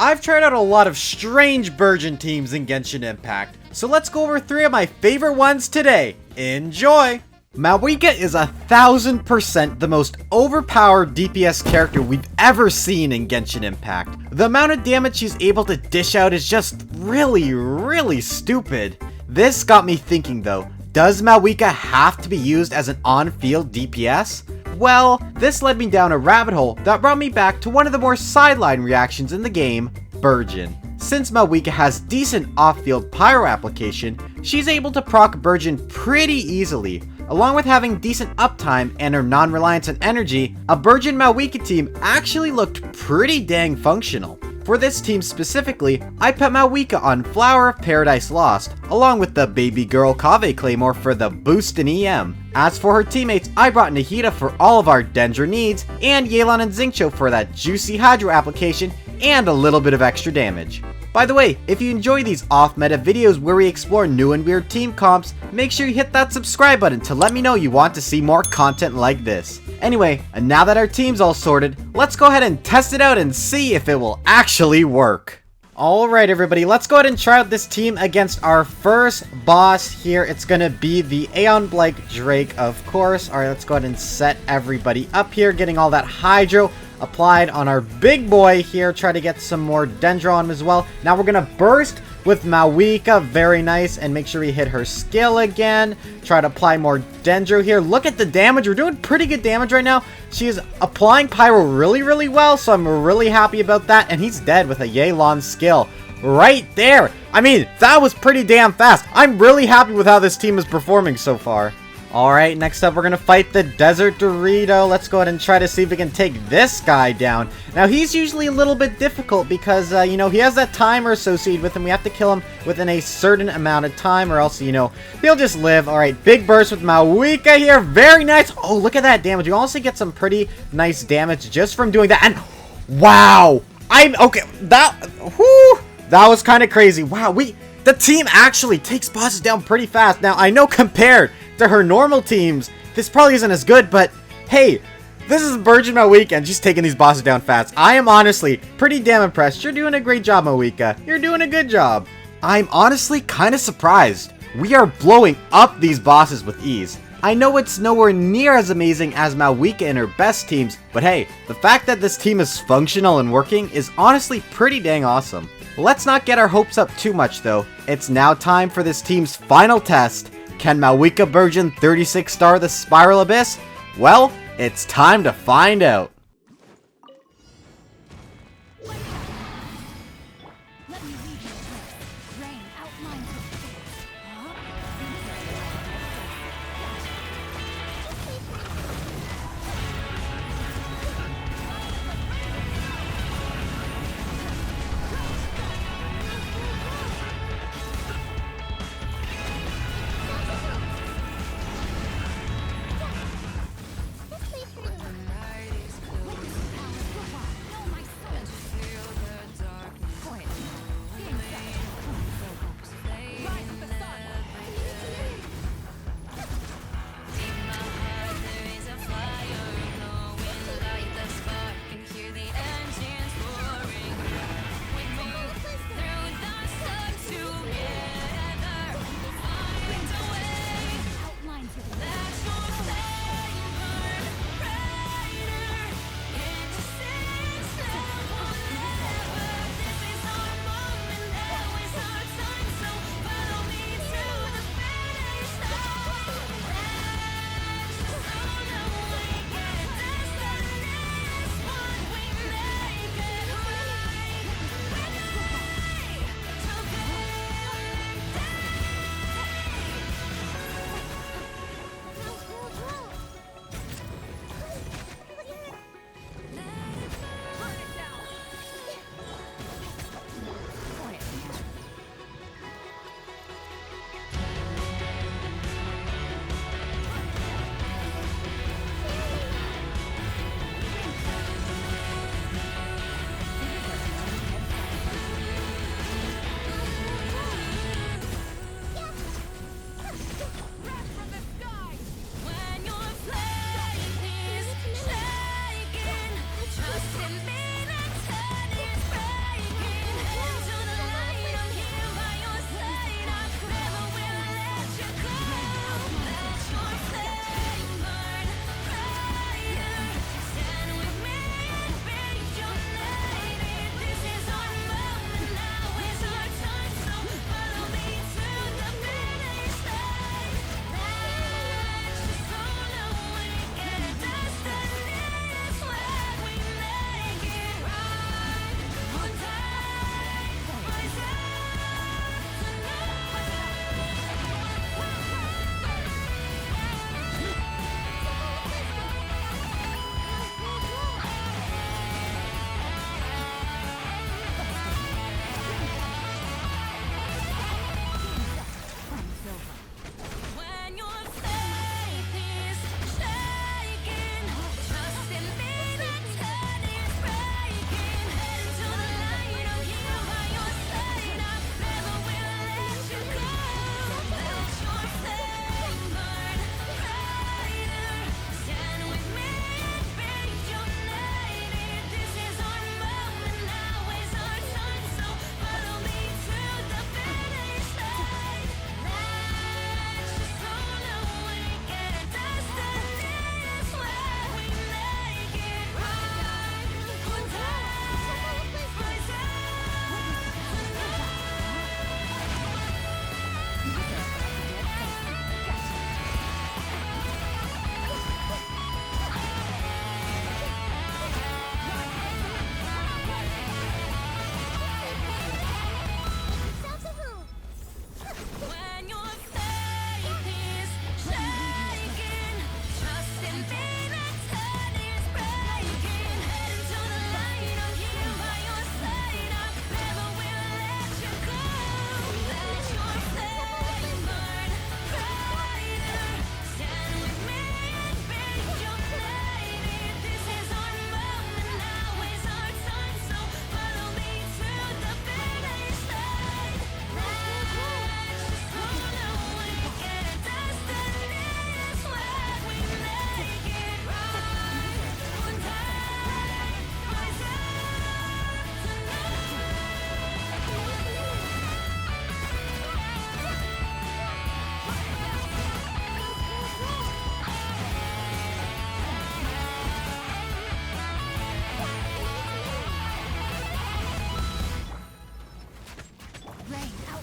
I've tried out a lot of strange Burgeon teams in Genshin Impact, so let's go over 3 of my favorite ones today. Enjoy! Mavuika is 1000% the most overpowered DPS character we've ever seen in Genshin Impact. The amount of damage she's able to dish out is just really stupid. This got me thinking though, does Mavuika have to be used as an on-field DPS? Well, this led me down a rabbit hole that brought me back to one of the more sideline reactions in the game, Burgeon. Since Mavuika has decent off-field pyro application, she's able to proc Burgeon pretty easily. Along with having decent uptime and her non-reliance on energy, a Burgeon Mavuika team actually looked pretty dang functional. For this team specifically, I put Mavuika on Flower of Paradise Lost, along with the baby girl Kaveh Claymore for the boost in EM. As for her teammates, I brought Nahida for all of our Dendra needs, and Yelan and Xingqiu for that juicy Hydro application and a little bit of extra damage. By the way, if you enjoy these off-meta videos where we explore new and weird team comps, make sure you hit that subscribe button to let me know you want to see more content like this. Anyway, and now that our team's all sorted, let's go ahead and test it out and see if it will actually work. Alright everybody, let's go ahead and try out this team against our first boss here. It's gonna be the Aeon Blight Drake, of course. Alright, let's go ahead and set everybody up here, getting all that Hydro applied on our big boy here. Try to get some more Dendra on him as well. Now we're gonna burst with Mavuika, very nice, and make sure we hit her skill again. Try to apply more Dendro here. Look at the damage. We're doing pretty good damage right now. She is applying Pyro really well, so I'm really happy about that. And he's dead with a Yelan skill right there. I mean, that was pretty damn fast. I'm really happy with how this team is performing so far. Alright, next up we're going to fight the Desert Dorito. Let's go ahead and try to see if we can take this guy down. Now, he's usually a little bit difficult because, you know, he has that timer associated with him. We have to kill him within a certain amount of time or else, you know, he'll just live. Alright, big burst with Mavuika here. Very nice. Oh, look at that damage. You honestly get some pretty nice damage just from doing that. And, wow. Okay, that was kind of crazy. Wow, the team actually takes bosses down pretty fast. Now, I know compared to her normal teams, this probably isn't as good, but hey, this is Burgeon Mavuika and she's taking these bosses down fast. I am honestly pretty damn impressed. You're doing a great job, Mavuika. You're doing a good job. I'm honestly kind of surprised. We are blowing up these bosses with ease. I know it's nowhere near as amazing as Mavuika and her best teams, but hey, the fact that this team is functional and working is honestly pretty dang awesome. Let's not get our hopes up too much though. It's now time for this team's final test. Can Mavuika Burgeon 36 star the Spiral Abyss? Well, it's time to find out.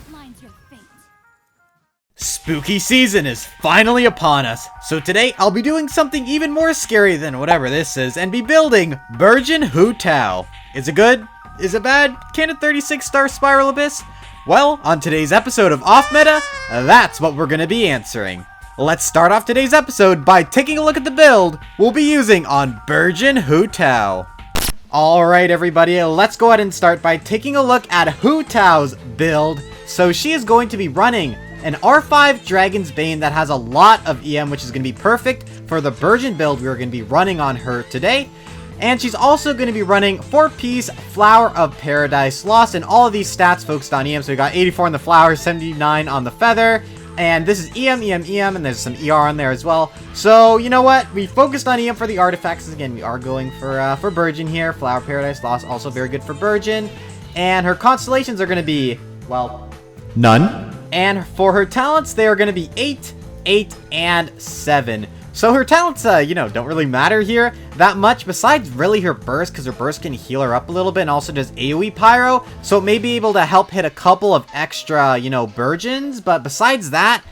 outlines your fate. Spooky season is finally upon us, so today I'll be doing something even more scary than whatever this is and be building Burgeon Hu Tao. Is it good? Is it bad? Can a 36-star Spiral Abyss? Well, on today's episode of Off Meta, that's what we're going to be answering. Let's start off today's episode by taking a look at the build we'll be using on Burgeon Hu Tao. Alright everybody, let's go ahead and start by taking a look at Hu Tao's build. So she is going to be running an R5 Dragon's Bane that has a lot of EM, which is going to be perfect for the Burgeon build we're going to be running on her today. And she's also going to be running 4-piece Flower of Paradise Lost, and all of these stats focused on EM. So we got 84 on the Flower, 79 on the Feather, and this is EM, and there's some ER on there as well. So, you know what? We focused on EM for the artifacts. Again, we are going for Burgeon here. Flower of Paradise Lost, also very good for Burgeon. And her constellations are going to be, well, none. And for her talents, they are going to be 8, 8, and 7. So her talents, don't really matter here that much, besides really her burst, because her burst can heal her up a little bit, and also does AoE Pyro, so it may be able to help hit a couple of extra, Burgeons, but besides that,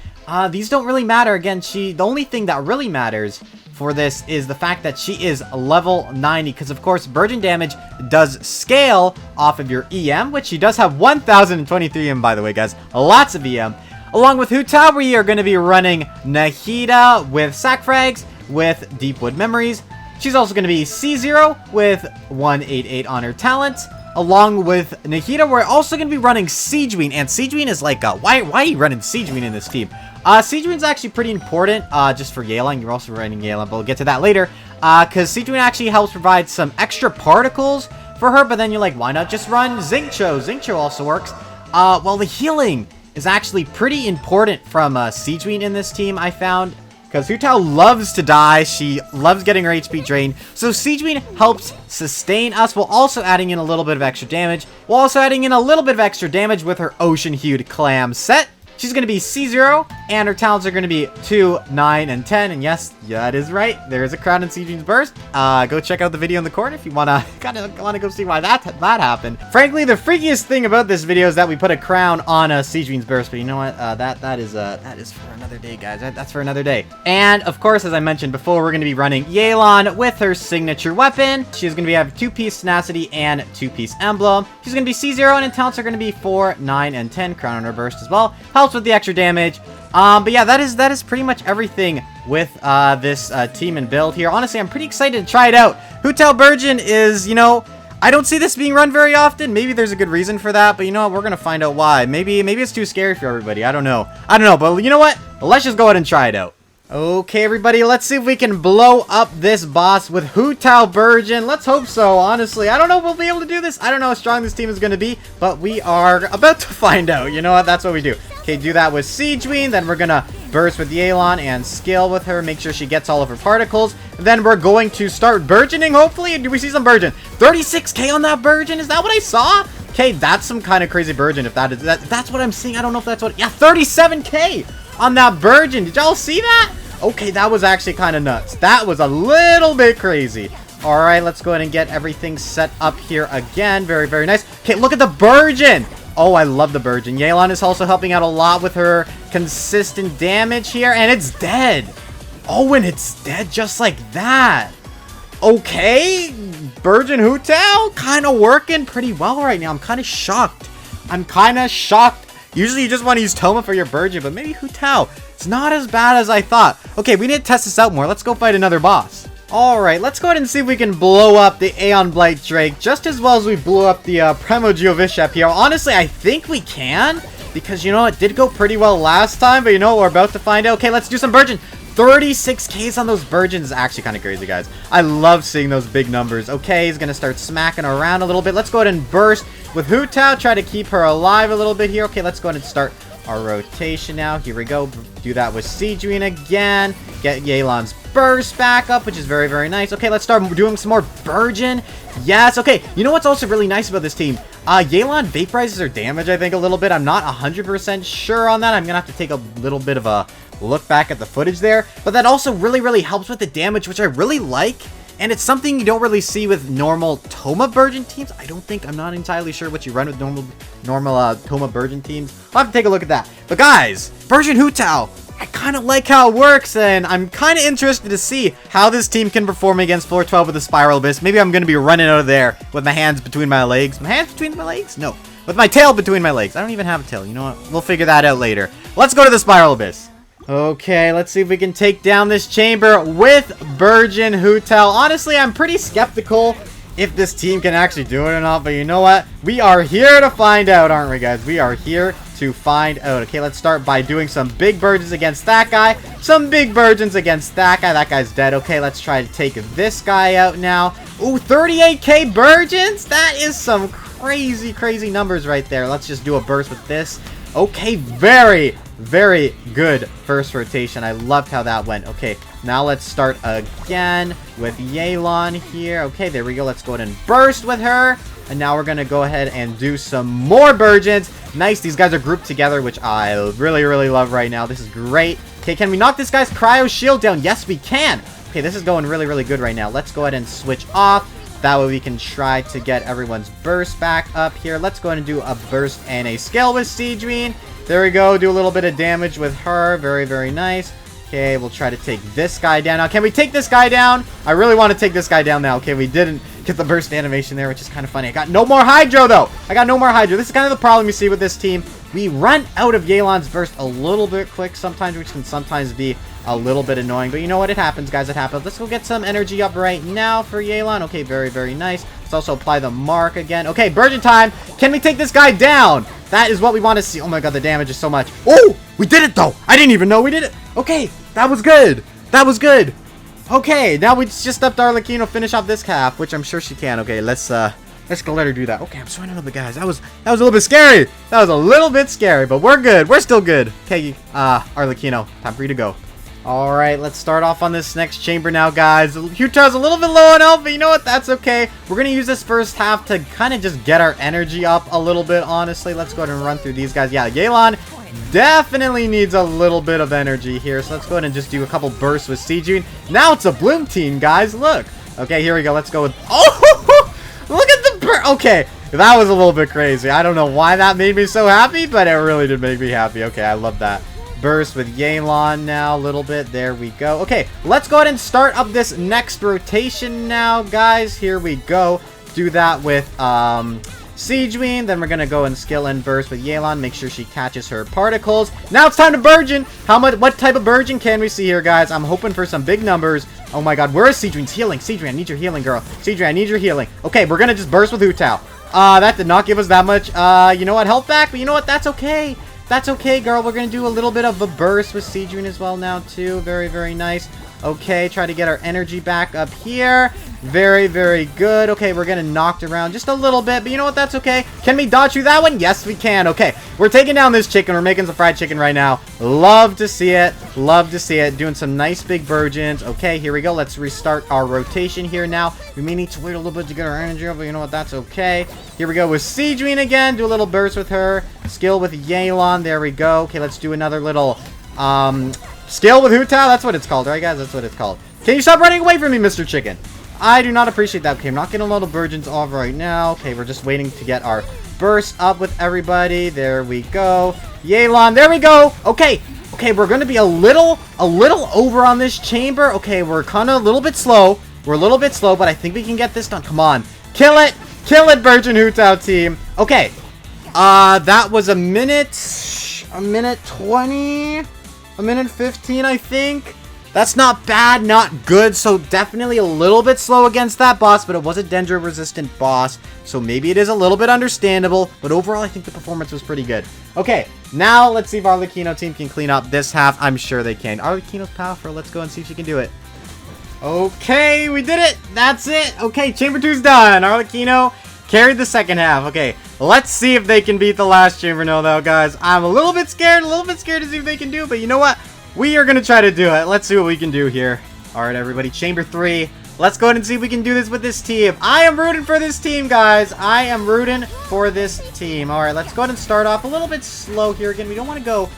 these don't really matter. Again, the only thing that really matters for this is the fact that she is level 90, because of course, Burgeon damage does scale off of your EM, which she does have 1023 EM, by the way, guys, lots of EM. Along with Hu Tao, we are going to be running Nahida with Sack Frags with Deepwood Memories. She's also going to be C0 with 188 on her talent. Along with Nahida, we're also going to be running Siegeween. And Siegeween is like, why are you running Siegeween in this team? Siegeween's actually pretty important just for Yelan. You're also running Yelan, but we'll get to that later. Because Siegeween actually helps provide some extra particles for her. But then you're like, why not just run Xingqiu? Xingqiu also works. Well, the healing is actually pretty important from Siegeween in this team, I found. Because Hu Tao loves to die. She loves getting her HP drained. So Siegeween helps sustain us while also adding in a little bit of extra damage. While also adding in a little bit of extra damage with her Ocean-Hued Clam set. She's going to be C0, and her talents are going to be 2, 9, and 10. And yes, that is right. There is a crown in Siegeween's burst. Go check out the video in the corner if you want to go see why that happened. Frankly, the freakiest thing about this video is that we put a crown on Siegeween's burst. But you know what? That is for another day, guys. That's for another day. And of course, as I mentioned before, we're going to be running Yelan with her signature weapon. She's going to have 2-piece tenacity and 2-piece emblem. She's going to be C0, and her talents are going to be 4, 9, and 10. Crown on her burst as well. Helps with the extra damage. But yeah, that is pretty much everything with this team and build here. Honestly, I'm pretty excited to try it out. Hu Tao Burgeon is, I don't see this being run very often. Maybe there's a good reason for that, but you know what? We're gonna find out why. Maybe it's too scary for everybody. I don't know, but you know what? Let's just go ahead and try it out. Okay, everybody, let's see if we can blow up this boss with Hu Tao Burgeon. Let's hope so, honestly. I don't know if we'll be able to do this. I don't know how strong this team is going to be, but we are about to find out. You know what? That's what we do. Okay, do that with Siegeween. Then we're going to burst with Yelan and scale with her. Make sure she gets all of her particles. Then we're going to start burgeoning, hopefully. Do we see some Burgeon? 36k on that Burgeon? Is that what I saw? Okay, that's some kind of crazy Burgeon if that's what I'm seeing. I don't know if that's what... Yeah, 37k! On that Burgeon. Did y'all see that? Okay, that was actually kind of nuts. That was a little bit crazy. All right, let's go ahead and get everything set up here again. Very, very nice. Okay, look at the Burgeon. Oh, I love the Burgeon. Yelan is also helping out a lot with her consistent damage here, and it's dead. Oh, and it's dead just like that. Okay, Burgeon Hu Tao kind of working pretty well right now. I'm kind of shocked. Usually you just want to use Toma for your Burgeon, but maybe Hu Tao, it's not as bad as I thought. Okay, we need to test this out more. Let's go fight another boss. Alright, let's go ahead and see if we can blow up the Aeon Blight Drake just as well as we blew up the Primo Geovishap here. Honestly, I think we can, because you know, it did go pretty well last time, but you know what, we're about to find out. Okay, let's do some Burgeon. 36Ks on those Burgeons is actually kind of crazy, guys. I love seeing those big numbers. Okay, he's going to start smacking around a little bit. Let's go ahead and burst with Hu Tao. Try to keep her alive a little bit here. Okay, let's go ahead and start our rotation now. Here we go. Do that with Siegeween again. Get Yelan's burst back up, which is very, very nice. Okay, let's start doing some more Burgeon. Yes, okay. You know what's also really nice about this team? Yelan vaporizes her damage, I think, a little bit. I'm not 100% sure on that. I'm going to have to take a little bit of a look back at the footage there. But that also really, really helps with the damage, which I really like. And it's something you don't really see with normal Toma Burgeon teams. I'm not entirely sure what you run with normal Toma Burgeon teams. I'll have to take a look at that. But guys, Burgeon Hu Tao, I kind of like how it works, and I'm kind of interested to see how this team can perform against floor 12 with the Spiral Abyss. Maybe I'm going to be running out of there with my hands between my legs. My hands between my legs? No. With my tail between my legs. I don't even have a tail. You know what? We'll figure that out later. Let's go to the Spiral Abyss. Okay, let's see if we can take down this chamber with Burgeon Hu Tao. Honestly, I'm pretty skeptical if this team can actually do it or not, but you know what? We are here to find out, aren't we, guys? We are here to find out. Okay, let's start by doing some big Burgeons against that guy. Some big Burgeons against that guy. That guy's dead. Okay, let's try to take this guy out now. Ooh, 38k Burgeons? That is some crazy, crazy numbers right there. Let's just do a burst with this. Okay, very good first rotation. I loved how that went. Okay, now let's start again with Yelan here. Okay, there we go. Let's go ahead and burst with her. And now we're going to go ahead and do some more Burgeons. Nice. These guys are grouped together, which I really love right now. This is great. Okay, can we knock this guy's cryo shield down? Yes, we can. Okay, this is going really good right now. Let's go ahead and switch off. That way we can try to get everyone's burst back up here. Let's go ahead and do a burst and a scale with Siegeween. There we go. Do a little bit of damage with her. Very nice. Okay, we'll try to take this guy down. Now, can we take this guy down? I really want to take this guy down now. Okay, we didn't get the burst animation there, which is kind of funny. I got no more Hydro, though. I got no more Hydro. This is kind of the problem you see with this team. We run out of Yelan's burst a little bit quick sometimes, which can sometimes be a little bit annoying. But you know what? It happens, guys. It happens. Let's go get some energy up right now for Yelan. Okay, very nice. Let's also apply the mark again. Okay, Burgeon time. Can we take this guy down? That is what we want to see. Oh my god, the damage is so much. Oh, we did it, though. I didn't even know we did it. Okay, that was good. That was good. Okay, now we just stepped Arlecchino, finish off this half, which I'm sure she can. Okay, let's go let her do that. Okay, I'm surrounded up, guys. That was a little bit scary. That was a little bit scary, but we're good. We're still good. Okay, Arlecchino, time for you to go. All right, let's start off on this next chamber now, guys. Hu Tao's a little bit low on health, but you know what? That's okay. We're going to use this first half to kind of just get our energy up a little bit, honestly. Let's go ahead and run through these guys. Yeah, Yelan definitely needs a little bit of energy here, so let's go ahead and just do a couple bursts with Siegeween. Now it's a Bloom team, guys. Look. Okay, here we go. Let's go with... Oh! Look at the burst. Okay, that was a little bit crazy. I don't know why that made me so happy, but it really did make me happy. Okay, I love that. Burst with Yelan now a little bit. There we go. Okay, let's go ahead and start up this next rotation now, guys. Here we go. Do that with Siegeween. Then we're gonna go and skill and burst with Yelan. Make sure she catches her particles. Now it's time to Burgeon. What type of Burgeon can we see here, guys? I'm hoping for some big numbers. Oh my god, where is Siegeween's healing? Siegeween, I need your healing, girl. Siegeween, I need your healing. Okay, we're gonna just burst with Hu Tao. That did not give us that much. You know what? Health back, but you know what? That's okay. That's okay, girl. We're going to do a little bit of a burst with Siegeween as well now, too. Very nice. Okay, try to get our energy back up here. Very good. Okay, we're getting knocked around just a little bit, but you know what? That's okay. Can we dodge through that one? Yes, we can. Okay, we're taking down this chicken. We're making some fried chicken right now. Love to see it. Love to see it. Doing some nice big Burgeons. Okay, here we go. Let's restart our rotation here now. We may need to wait a little bit to get our energy up, but you know what? That's okay. Here we go with Siegeween again. Do a little burst with her. Skill with Yelan. There we go. Okay, let's do another little skill with Hu Tao. That's what it's called, right, guys? That's what it's called. Can you stop running away from me, Mr. Chicken? I do not appreciate that. Okay, I'm not getting a lot of Burgeons off right now. Okay, we're just waiting to get our burst up with everybody. There we go. Yelan, there we go. Okay, we're going to be a little over on this chamber. Okay, we're kind of a little bit slow. We're a little bit slow, but I think we can get this done. Come on. Kill it, Burgeon Hu Tao team. Okay, that was a minute 20, a minute 15, I think. That's not bad, not good, so definitely a little bit slow against that boss, but it was a Dendro-resistant boss, so maybe it is a little bit understandable, but overall, I think the performance was pretty good. Okay, now let's see if Arlecchino team can clean up this half. I'm sure they can. Arlecchino's powerful. Let's go and see if she can do it. Okay, we did it. That's it. Okay, Chamber 2's done. Arlecchino carried the second half. Okay, let's see if they can beat the last chamber now, though, guys. I'm a little bit scared to see if they can do it, but you know what? We are going to try to do it. Let's see what we can do here. All right, everybody, Chamber 3. Let's go ahead and see if we can do this with this team. I am rooting for this team, guys. I am rooting for this team. All right, let's go ahead and start off a little bit slow here again. We don't want to go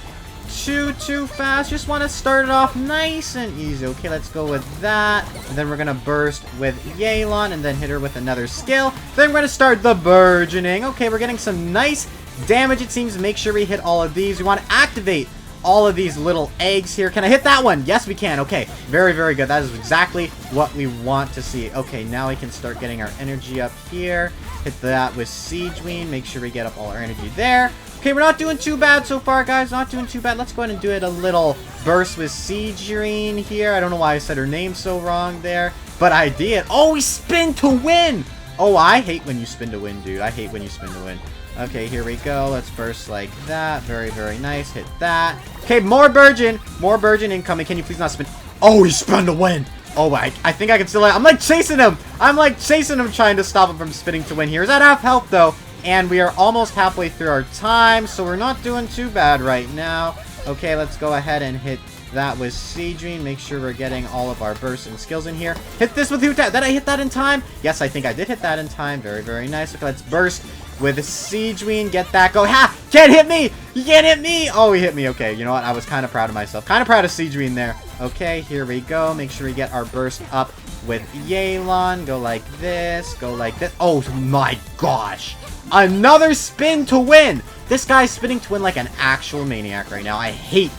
too fast. Just want to start it off nice and easy. Okay, let's go with that. And then we're going to burst with Yelan and then hit her with another skill. Then we're going to start the burgeoning. Okay, we're getting some nice damage, it seems. Make sure we hit all of these. We want to activate all of these little eggs here. Can I hit that one? Yes, we can. Okay, very, very good. That is exactly what we want to see. Okay, now we can start getting our energy up here. Hit that with Siege Wing. Make sure we get up all our energy there. Okay, we're not doing too bad so far, guys. Not doing too bad. Let's go ahead and do it a little burst with Siege Wing here. I don't know why I said her name so wrong there, but I did. Oh, we spin to win. Oh, I hate when you spin to win, dude. I hate when you spin to win. Okay, here we go. Let's burst like that. Very, very nice. Hit that. Okay, more Burgeon. More Burgeon incoming. Can you please not spin? Oh, he spun to win. Oh, I think I can still... I'm like chasing him. I'm like chasing him, trying to stop him from spinning to win here. Is that half health, though? And we are almost halfway through our time, so we're not doing too bad right now. Okay, let's go ahead and hit that with Siege Wing. Make sure we're getting all of our bursts and skills in here. Hit this with Hu Tao. Did I hit that in time? Yes, I think I did hit that in time. Very, very nice. Okay, let's burst with Siege Wing. Get that. Go. Ha! Can't hit me! You can't hit me! Oh, he hit me. Okay, you know what? I was kind of proud of myself. Kind of proud of Siege Wing there. Okay, here we go. Make sure we get our burst up with Yelan. Go like this. Go like this. Oh, my gosh. Another spin to win! This guy's spinning to win like an actual maniac right now. I hate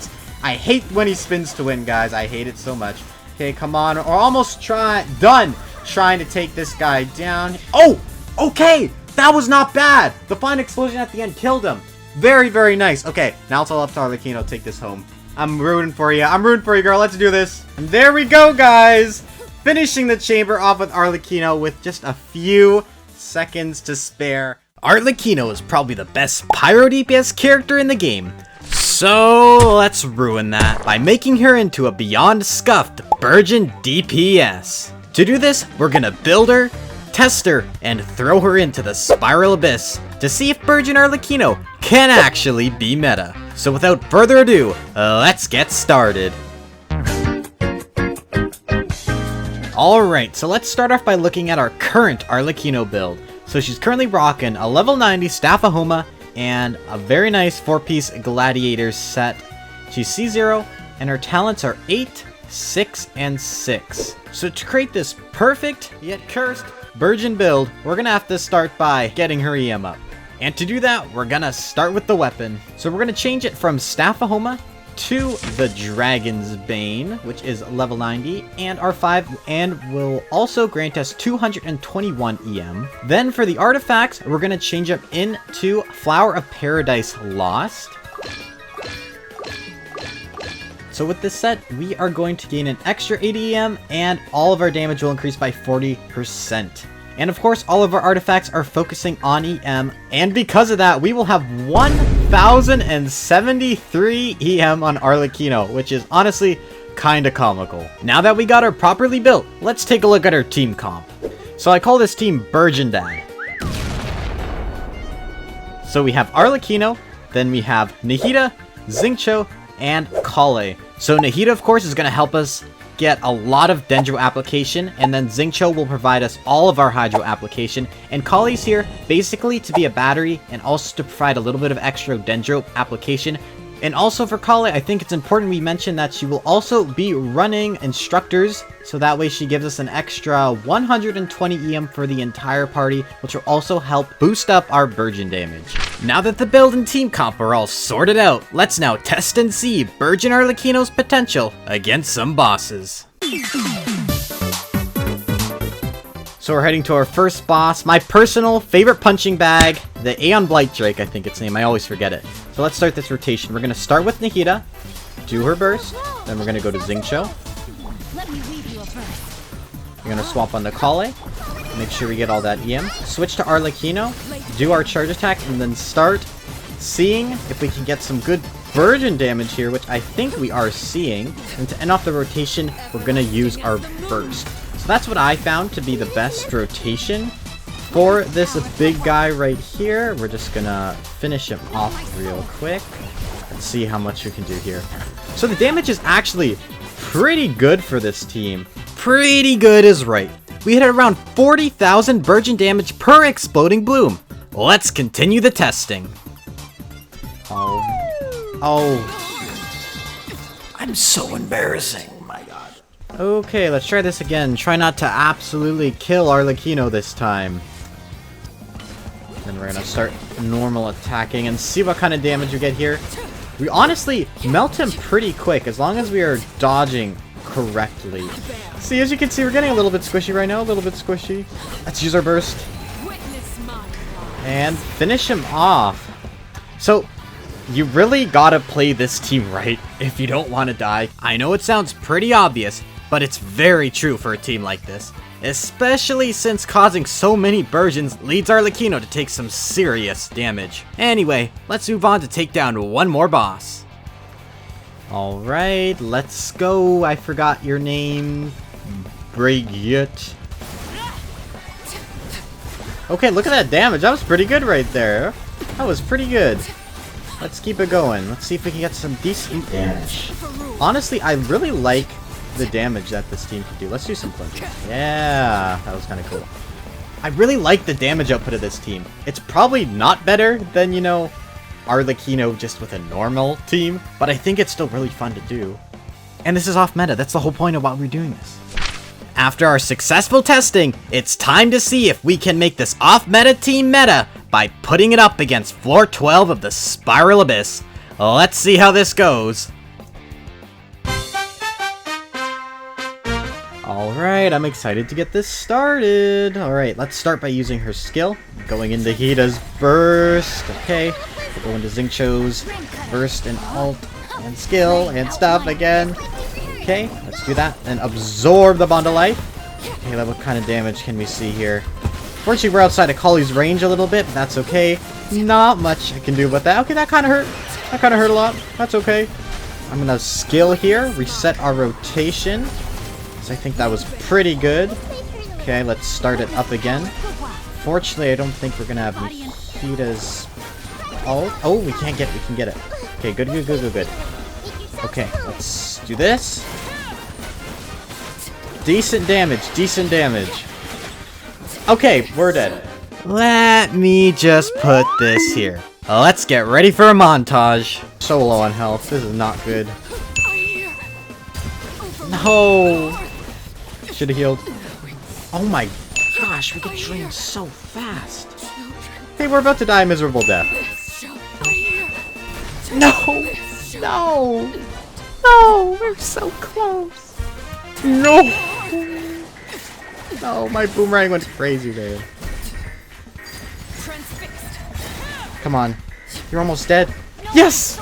when he spins to win, guys. I hate it so much. Okay, come on. We're almost done trying to take this guy down. Oh! Okay! That was not bad! The fine explosion at the end killed him. Very, very nice. Okay, now it's all up to Arlecchino to take this home. I'm rooting for you. I'm rooting for you, girl. Let's do this. And there we go, guys! Finishing the chamber off with Arlecchino with just a few seconds to spare. Arlecchino is probably the best Pyro DPS character in the game. So let's ruin that by making her into a beyond scuffed Burgeon DPS. To do this, we're gonna build her, test her, and throw her into the Spiral Abyss to see if Burgeon Arlecchino can actually be meta. So without further ado, let's get started. Alright, so let's start off by looking at our current Arlecchino build. So she's currently rocking a level 90 Staff of Homa and a very nice 4-piece Gladiator set. She's C0 and her talents are 8, 6, and 6. So to create this perfect yet cursed Burgeon build, we're gonna have to start by getting her EM up. And to do that, we're gonna start with the weapon. So we're gonna change it from Staff of Homa to the Dragon's Bane, which is level 90 and R5, and will also grant us 221 EM. Then for the artifacts, we're going to change them into Flower of Paradise Lost. So with this set, we are going to gain an extra 80 EM, and all of our damage will increase by 40%. And of course, all of our artifacts are focusing on EM, and because of that, we will have 1,073 EM on Arlecchino, which is honestly kinda comical. Now that we got her properly built, let's take a look at her team comp. So I call this team Burgeon Dad. So we have Arlecchino, then we have Nahida, Xingqiu, and Kale. So Nahida, of course, is going to help us get a lot of Dendro application, and then Xingqiu will provide us all of our Hydro application, and Kale's here basically to be a battery and also to provide a little bit of extra Dendro application. And also for Kale, I think it's important we mention that she will also be running instructors, so that way she gives us an extra 120 EM for the entire party, which will also help boost up our Burgeon damage. Now that the build and team comp are all sorted out, let's now test and see Burgeon Arlecchino's potential against some bosses. So we're heading to our first boss, my personal favorite punching bag, the Aeon Blight Drake, I think its name, I always forget it. So let's start this rotation. We're going to start with Nahida, do her burst, then we're going to go to Xingqiu. We're going to swap on the Kale, make sure we get all that EM, switch to Arlecchino, do our charge attack, and then start seeing if we can get some good Burgeon damage here, which I think we are seeing. And to end off the rotation, we're going to use our burst. So that's what I found to be the best rotation for this big guy right here. We're just gonna finish him off real quick. Let's see how much we can do here. So the damage is actually pretty good for this team. Pretty good is right. We hit around 40,000 Burgeon damage per exploding bloom. Let's continue the testing. Oh. I'm so embarrassing. My god. Okay, let's try this again. Try not to absolutely kill Arlecchino this time. Then we're gonna start normal attacking and see what kind of damage we get here. We honestly melt him pretty quick as long as we are dodging correctly. See, as you can see, we're getting a little bit squishy right now, a little bit squishy. Let's use our burst. And finish him off. So, you really gotta play this team right if you don't want to die. I know it sounds pretty obvious, but it's very true for a team like this. Especially since causing so many Burgeons leads Arlecchino to take some serious damage. Anyway, let's move on to take down one more boss. Alright, let's go. I forgot your name. Brigitte. Okay, look at that damage. That was pretty good right there. That was pretty good. Let's keep it going. Let's see if we can get some decent damage. Honestly, I really like the damage that this team can do. Let's do some flinches. Yeah, that was kind of cool. I really like the damage output of this team. It's probably not better than, you know, Arlecchino just with a normal team, but I think it's still really fun to do. And this is off meta. That's the whole point of why we're doing this. After our successful testing, it's time to see if we can make this off meta team meta by putting it up against floor 12 of the Spiral Abyss. Let's see how this goes. Alright, I'm excited to get this started. Alright, let's start by using her skill. Going into Hita's burst. Okay, we'll go into Xingqiu's burst and ult and skill and stuff again. Okay, let's do that. And absorb the bond of life. Okay, what kind of damage can we see here? Fortunately, we're outside of Kali's range a little bit, but that's okay. Not much I can do about that. Okay, that kind of hurt. That kind of hurt a lot. That's okay. I'm going to skill here. Reset our rotation. So I think that was pretty good. Okay, let's start it up again. Fortunately, I don't think we're going to have Hita's ult. Oh, we can get it. Okay, good. Okay, let's do this. Decent damage. Okay, we're dead. Let me just put this here. Let's get ready for a montage. So low on health. This is not good. No. Should have healed. Oh my gosh, we get drained so fast. Hey, we're about to die a miserable death. No, we're so close. No, my boomerang went crazy there. Come on, you're almost dead. Yes,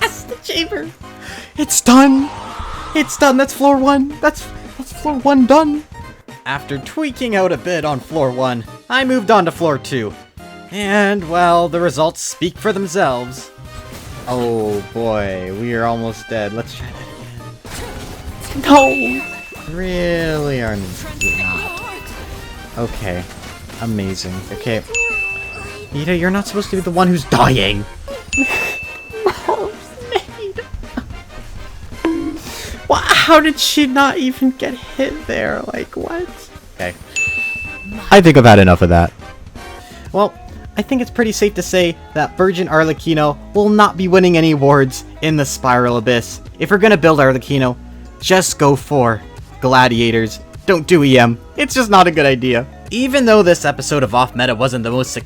yes, the chamber. It's done. That's floor 1. That's floor 1 done. After tweaking out a bit on floor 1, I moved on to floor 2. And, well, the results speak for themselves. Oh boy, we are almost dead. Let's try that again. No! Really are not. Okay. Amazing. Okay. Ida, you're not supposed to be the one who's dying. What? How did she not even get hit there? Like, what? Okay. I think I've had enough of that. Well, I think it's pretty safe to say that Burgeon Arlecchino will not be winning any awards in the Spiral Abyss. If we're gonna build Arlecchino, just go for gladiators. Don't do EM. It's just not a good idea. Even though this episode of Off Meta wasn't the most